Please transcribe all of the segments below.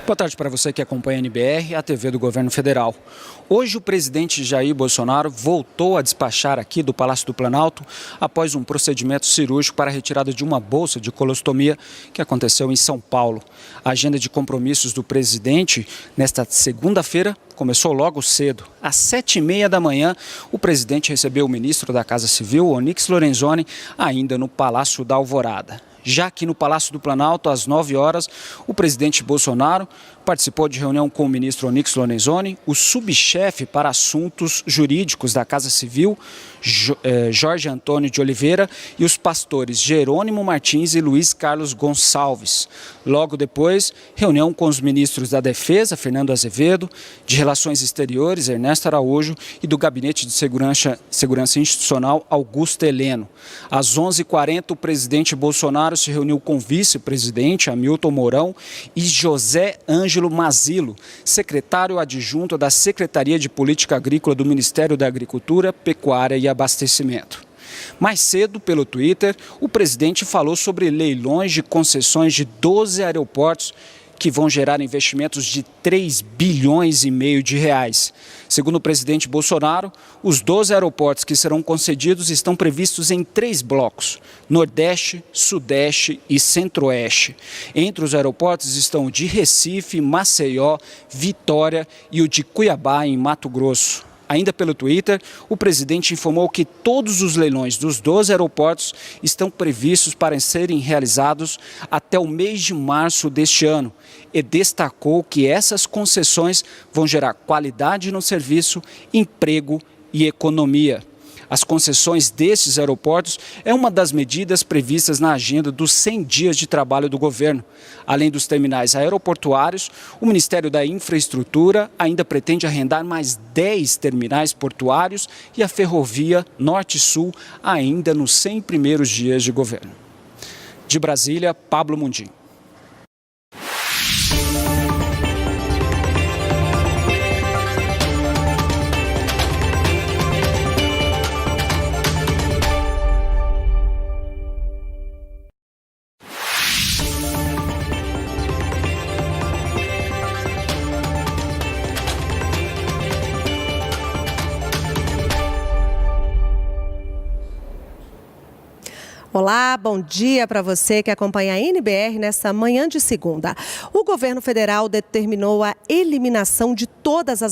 Boa tarde para você que acompanha a NBR, a TV do Governo Federal. Hoje o presidente Jair Bolsonaro voltou a despachar aqui do Palácio do Planalto após um procedimento cirúrgico para a retirada de uma bolsa de colostomia que aconteceu em São Paulo. A agenda de compromissos do presidente nesta segunda-feira começou logo cedo. Às 7h30 da manhã, o presidente recebeu o ministro da Casa Civil, Onyx Lorenzoni, ainda no Palácio da Alvorada. Já aqui no Palácio do Planalto, às 9 horas, o presidente Bolsonaro participou de reunião com o ministro Onyx Lorenzoni, o subchefe para assuntos jurídicos da Casa Civil, Jorge Antônio de Oliveira, e os pastores Jerônimo Martins e Luiz Carlos Gonçalves. Logo depois, reunião com os ministros da Defesa, Fernando Azevedo, de Relações Exteriores, Ernesto Araújo, e do Gabinete de Segurança Institucional, Augusto Heleno. Às 11h40, o presidente Bolsonaro se reuniu com o vice-presidente Hamilton Mourão e José Ângelo Mazilo, secretário adjunto da Secretaria de Política Agrícola do Ministério da Agricultura, Pecuária e Abastecimento. Mais cedo, pelo Twitter, o presidente falou sobre leilões de concessões de 12 aeroportos que vão gerar investimentos de 3,5 bilhões de reais. Segundo o presidente Bolsonaro, os 12 aeroportos que serão concedidos estão previstos em 3 blocos: Nordeste, Sudeste e Centro-Oeste. Entre os aeroportos estão o de Recife, Maceió, Vitória e o de Cuiabá, em Mato Grosso. Ainda pelo Twitter, o presidente informou que todos os leilões dos 12 aeroportos estão previstos para serem realizados até o mês de março deste ano e destacou que essas concessões vão gerar qualidade no serviço, emprego e economia. As concessões destes aeroportos é uma das medidas previstas na agenda dos 100 dias de trabalho do governo. Além dos terminais aeroportuários, o Ministério da Infraestrutura ainda pretende arrendar mais 10 terminais portuários e a ferrovia Norte-Sul ainda nos 100 primeiros dias de governo. De Brasília, Pablo Mundim. Olá, bom dia para você que acompanha a NBR nessa manhã de segunda. O governo federal determinou a eliminação de todas as...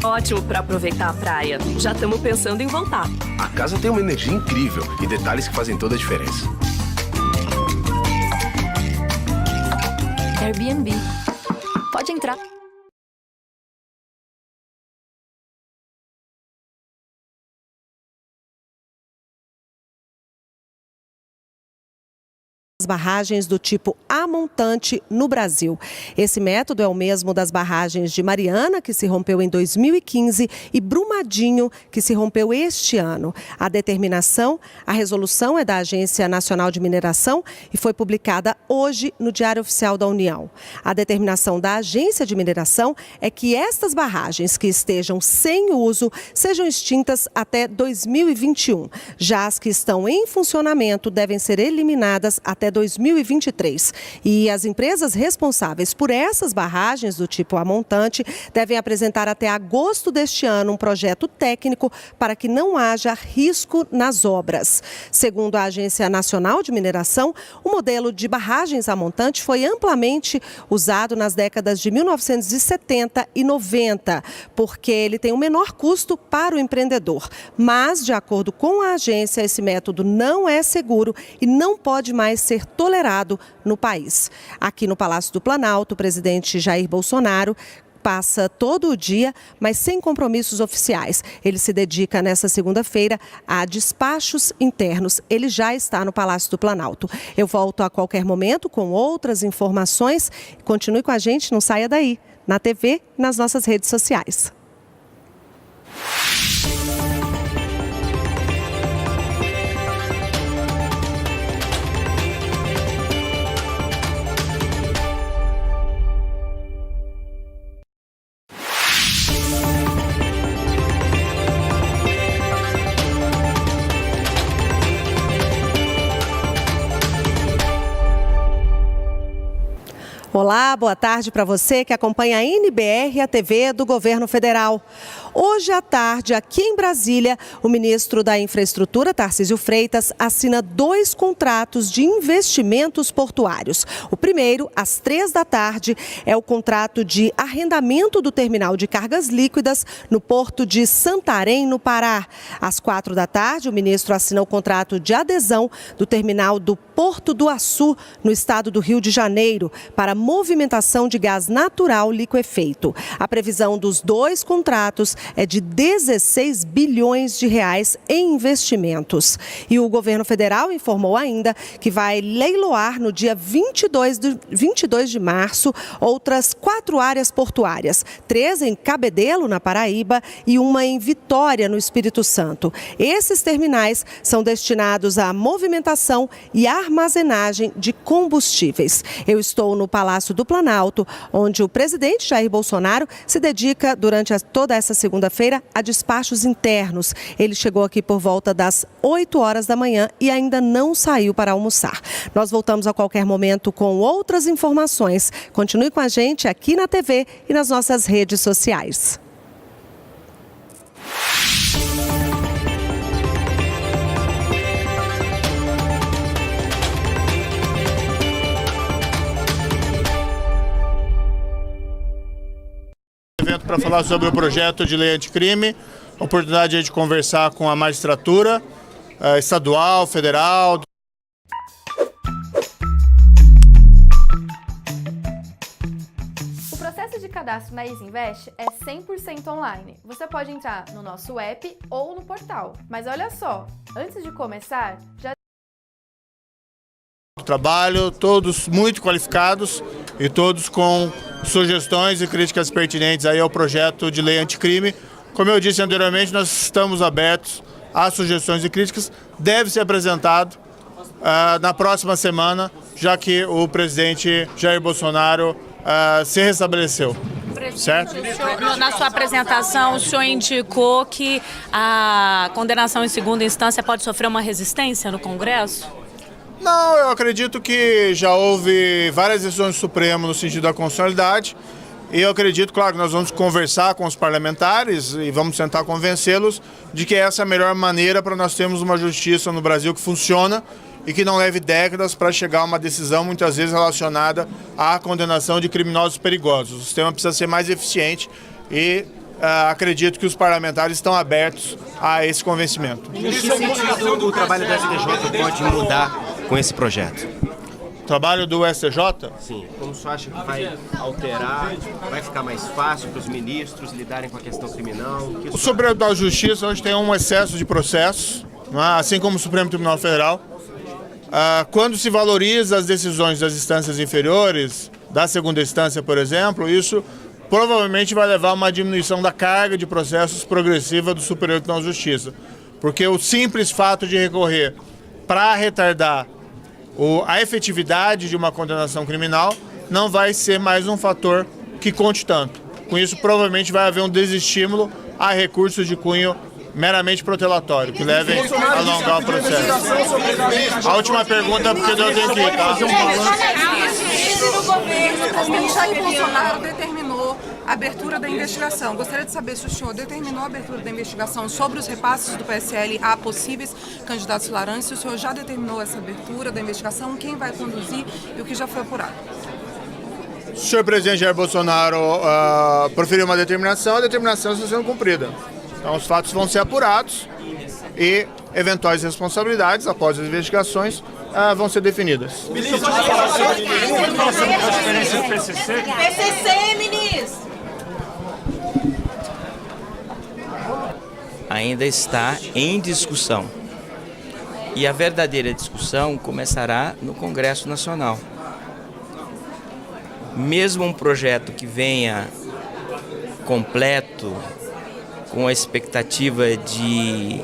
Ótimo para aproveitar a praia. Já estamos pensando em voltar. A casa tem uma energia incrível e detalhes que fazem toda a diferença. Airbnb. Pode entrar. Barragens do tipo A montante no Brasil. Esse método é o mesmo das barragens de Mariana, que se rompeu em 2015, e Brumadinho, que se rompeu este ano. A determinação, a resolução é da Agência Nacional de Mineração e foi publicada hoje no Diário Oficial da União. A determinação da Agência de Mineração é que estas barragens que estejam sem uso sejam extintas até 2021. Já as que estão em funcionamento devem ser eliminadas até 2023. E as empresas responsáveis por essas barragens do tipo A montante devem apresentar até agosto deste ano um projeto técnico para que não haja risco nas obras. Segundo a Agência Nacional de Mineração, o modelo de barragens a montante foi amplamente usado nas décadas de 1970 e 90, porque ele tem um menor custo para o empreendedor. Mas, de acordo com a agência, esse método não é seguro e não pode mais ser tolerado no país. Aqui no Palácio do Planalto, o presidente Jair Bolsonaro passa todo o dia, mas sem compromissos oficiais. Ele se dedica nessa segunda-feira a despachos internos. Ele já está no Palácio do Planalto. Eu volto a qualquer momento com outras informações. Continue com a gente, não saia daí, na TV e nas nossas redes sociais. Olá, boa tarde para você que acompanha a NBR, a TV do Governo Federal. Hoje à tarde, aqui em Brasília, o ministro da Infraestrutura, Tarcísio Freitas, assina 2 contratos de investimentos portuários. O primeiro, às 3 da tarde, é o contrato de arrendamento do terminal de cargas líquidas no porto de Santarém, no Pará. Às 4 da tarde, o ministro assina o contrato de adesão do terminal do Porto do Açu, no estado do Rio de Janeiro, para movimentação de gás natural liquefeito. A previsão dos 2 contratos é de 16 bilhões de reais em investimentos. E o governo federal informou ainda que vai leiloar no dia 22 de março outras 4 áreas portuárias, 3 em Cabedelo, na Paraíba, e uma em Vitória, no Espírito Santo. Esses terminais são destinados à movimentação e armazenagem de combustíveis. Eu estou no Palácio do Planalto, onde o presidente Jair Bolsonaro se dedica durante toda essa segunda-feira a despachos internos. Ele chegou aqui por volta das 8 horas da manhã e ainda não saiu para almoçar. Nós voltamos a qualquer momento com outras informações. Continue com a gente aqui na TV e nas nossas redes sociais. Evento para falar sobre o projeto de lei anticrime, oportunidade de conversar com a magistratura estadual, federal. O processo de cadastro na EasyInvest é 100% online. Você pode entrar no nosso app ou no portal. Mas olha só, antes de começar, já Trabalho, todos muito qualificados e todos com sugestões e críticas pertinentes aí ao projeto de lei anticrime. Como eu disse anteriormente, nós estamos abertos a sugestões e críticas. Deve ser apresentado na próxima semana, já que o presidente Jair Bolsonaro se restabeleceu. Certo? Na sua apresentação, o senhor indicou que a condenação em segunda instância pode sofrer uma resistência no Congresso? Não, eu acredito que já houve várias decisões do Supremo no sentido da constitucionalidade e eu acredito, claro, que nós vamos conversar com os parlamentares e vamos tentar convencê-los de que essa é a melhor maneira para nós termos uma justiça no Brasil que funciona e que não leve décadas para chegar a uma decisão muitas vezes relacionada à condenação de criminosos perigosos. O sistema precisa ser mais eficiente e acredito que os parlamentares estão abertos a esse convencimento. Em que sentido o trabalho do STJ pode mudar com esse projeto? O trabalho do STJ? Sim. Como o senhor acha que vai alterar, vai ficar mais fácil para os ministros lidarem com a questão criminal? O Supremo Tribunal de Justiça hoje tem um excesso de processos, assim como o Supremo Tribunal Federal. Quando se valoriza as decisões das instâncias inferiores, da segunda instância, por exemplo, isso provavelmente vai levar a uma diminuição da carga de processos progressiva do Superior Tribunal de Justiça. Porque o simples fato de recorrer para retardar a efetividade de uma condenação criminal não vai ser mais um fator que conte tanto. Com isso, provavelmente vai haver um desestímulo a recursos de cunho meramente protelatório, que levem a alongar o processo. A última pergunta, porque eu tenho que ir, tá? O presidente Jair Bolsonaro determinou a abertura da investigação. Gostaria de saber se o senhor determinou a abertura da investigação sobre os repasses do PSL a possíveis candidatos laranjas, se o senhor já determinou essa abertura da investigação, quem vai conduzir e o que já foi apurado. Se o senhor presidente Jair Bolsonaro proferiu uma determinação, a determinação está sendo cumprida. Então os fatos vão ser apurados e eventuais responsabilidades após as investigações vão ser definidas. PCC, ministro! Ainda está em discussão. E a verdadeira discussão começará no Congresso Nacional. Mesmo um projeto que venha completo, com a expectativa de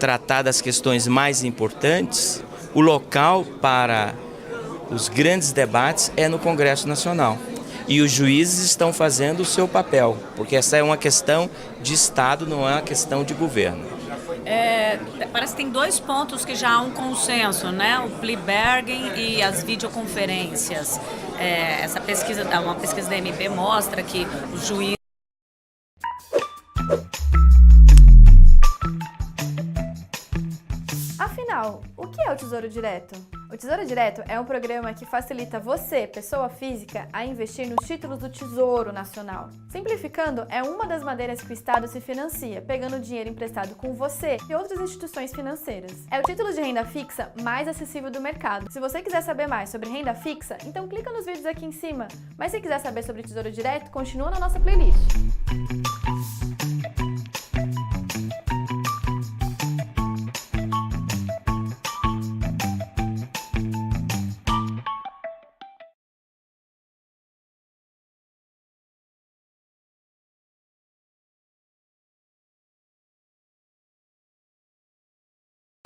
tratar das questões mais importantes, o local para os grandes debates é no Congresso Nacional. E os juízes estão fazendo o seu papel, porque essa é uma questão de Estado, não é uma questão de governo. Parece que tem 2 pontos que já há um consenso, né? O plea bargain e as videoconferências. Essa pesquisa, uma pesquisa da MP mostra que os juízes... Afinal, o que é o Tesouro Direto? O Tesouro Direto é um programa que facilita você, pessoa física, a investir nos títulos do Tesouro Nacional. Simplificando, é uma das maneiras que o Estado se financia, pegando dinheiro emprestado com você e outras instituições financeiras. É o título de renda fixa mais acessível do mercado. Se você quiser saber mais sobre renda fixa, então clica nos vídeos aqui em cima. Mas se quiser saber sobre Tesouro Direto, continua na nossa playlist.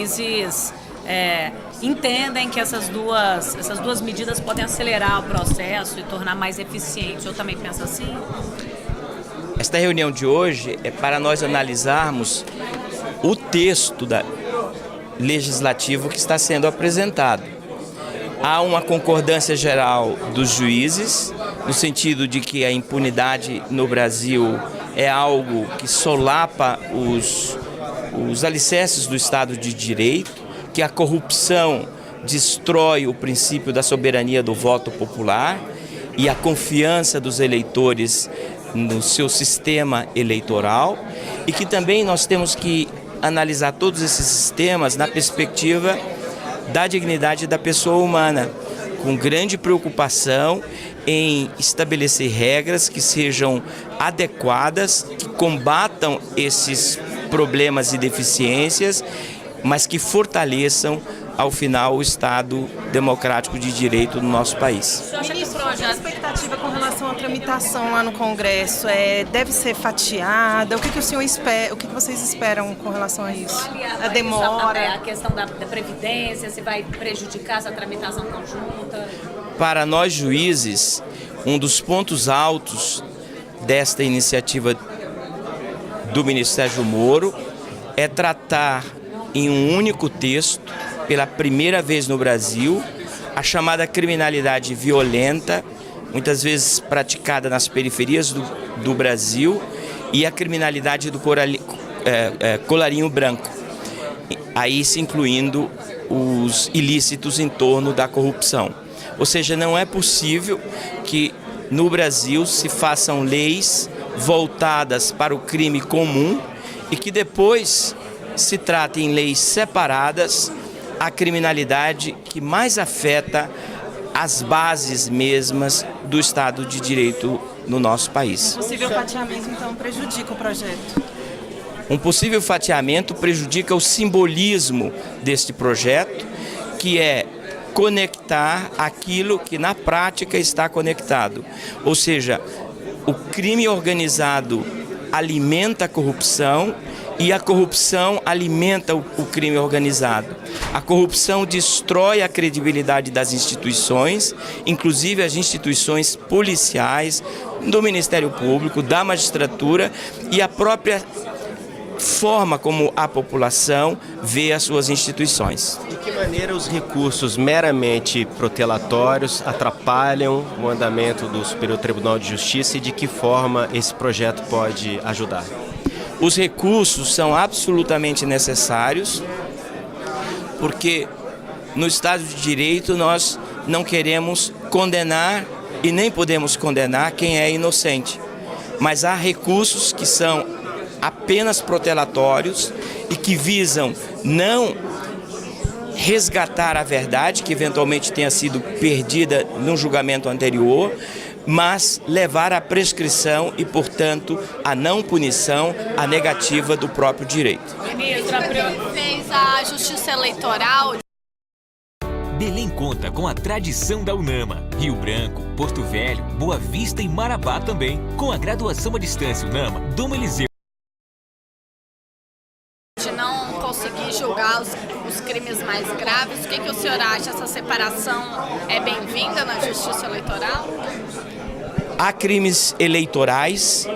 Juízes entendem que essas duas medidas podem acelerar o processo e tornar mais eficiente. Eu também penso assim? Esta reunião de hoje é para nós analisarmos o texto legislativo que está sendo apresentado. Há uma concordância geral dos juízes, no sentido de que a impunidade no Brasil é algo que solapa os alicerces do Estado de Direito, que a corrupção destrói o princípio da soberania do voto popular e a confiança dos eleitores no seu sistema eleitoral, e que também nós temos que analisar todos esses sistemas na perspectiva da dignidade da pessoa humana, com grande preocupação em estabelecer regras que sejam adequadas, que combatam esses problemas e deficiências, mas que fortaleçam, ao final, o Estado democrático de direito no nosso país. Ministro, a expectativa com relação à tramitação lá no Congresso deve ser fatiada? O que o senhor espera? O que vocês esperam com relação a isso? A demora? A questão da Previdência, se vai prejudicar essa tramitação conjunta? Para nós juízes, um dos pontos altos desta iniciativa do ministro Sérgio Moro é tratar em um único texto, pela primeira vez no Brasil, a chamada criminalidade violenta, muitas vezes praticada nas periferias do Brasil, e a criminalidade do colarinho branco, aí se incluindo os ilícitos em torno da corrupção. Ou seja, não é possível que no Brasil se façam leis voltadas para o crime comum e que depois se tratem em leis separadas a criminalidade que mais afeta as bases mesmas do Estado de Direito no nosso país. Um possível fatiamento, então, prejudica o projeto? Um possível fatiamento prejudica o simbolismo deste projeto, que é conectar aquilo que na prática está conectado. Ou seja, o crime organizado alimenta a corrupção e a corrupção alimenta o crime organizado. A corrupção destrói a credibilidade das instituições, inclusive as instituições policiais, do Ministério Público, da magistratura e a própria forma como a população vê as suas instituições. De que maneira os recursos meramente protelatórios atrapalham o andamento do Superior Tribunal de Justiça e de que forma esse projeto pode ajudar? Os recursos são absolutamente necessários, porque no Estado de Direito nós não queremos condenar e nem podemos condenar quem é inocente. Mas há recursos que são apenas protelatórios e que visam não resgatar a verdade, que eventualmente tenha sido perdida no julgamento anterior, mas levar à prescrição e, portanto, à não punição, à negativa do próprio direito. Ministra, fez a Justiça Eleitoral. Belém conta com a tradição da UNAMA. Rio Branco, Porto Velho, Boa Vista e Marabá também. Com a graduação à distância UNAMA, Dom Eliseu. De não conseguir julgar os crimes mais graves, o que o senhor acha? Essa separação é bem-vinda na Justiça Eleitoral? Há crimes eleitorais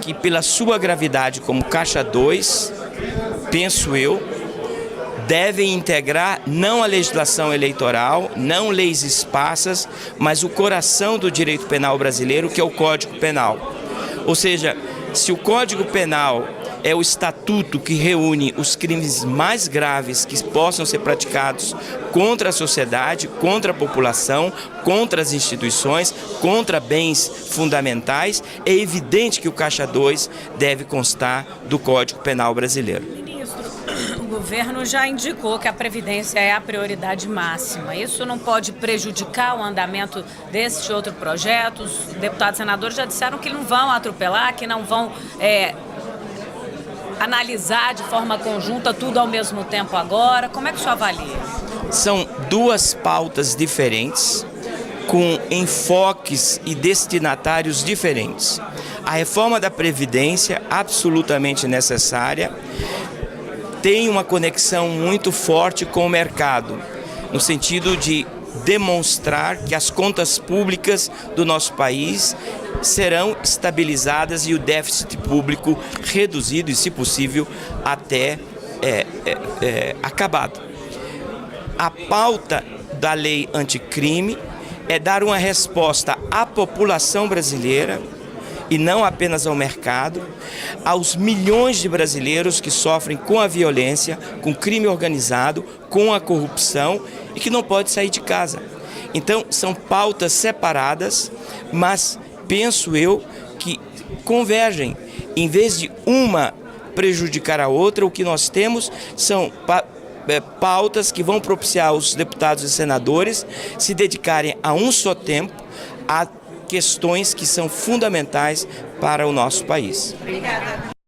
que, pela sua gravidade como Caixa 2, penso eu, devem integrar não a legislação eleitoral, não leis esparsas, mas o coração do direito penal brasileiro, que é o Código Penal. Ou seja, se o Código Penal é o estatuto que reúne os crimes mais graves que possam ser praticados contra a sociedade, contra a população, contra as instituições, contra bens fundamentais, é evidente que o Caixa 2 deve constar do Código Penal brasileiro. Ministro, o governo já indicou que a Previdência é a prioridade máxima. Isso não pode prejudicar o andamento desse outro projeto? Os deputados e senadores já disseram que não vão atropelar, que não vão analisar de forma conjunta tudo ao mesmo tempo agora. Como é que o senhor avalia? São duas pautas diferentes, com enfoques e destinatários diferentes. A reforma da Previdência, absolutamente necessária, tem uma conexão muito forte com o mercado, no sentido de demonstrar que as contas públicas do nosso país serão estabilizadas e o déficit público reduzido e, se possível, até acabado. A pauta da lei anticrime é dar uma resposta à população brasileira e não apenas ao mercado, aos milhões de brasileiros que sofrem com a violência, com o crime organizado, com a corrupção e que não pode sair de casa. Então, são pautas separadas, mas penso eu que convergem. Em vez de uma prejudicar a outra, o que nós temos são pautas que vão propiciar os deputados e senadores se dedicarem a um só tempo a questões que são fundamentais para o nosso país. Obrigada.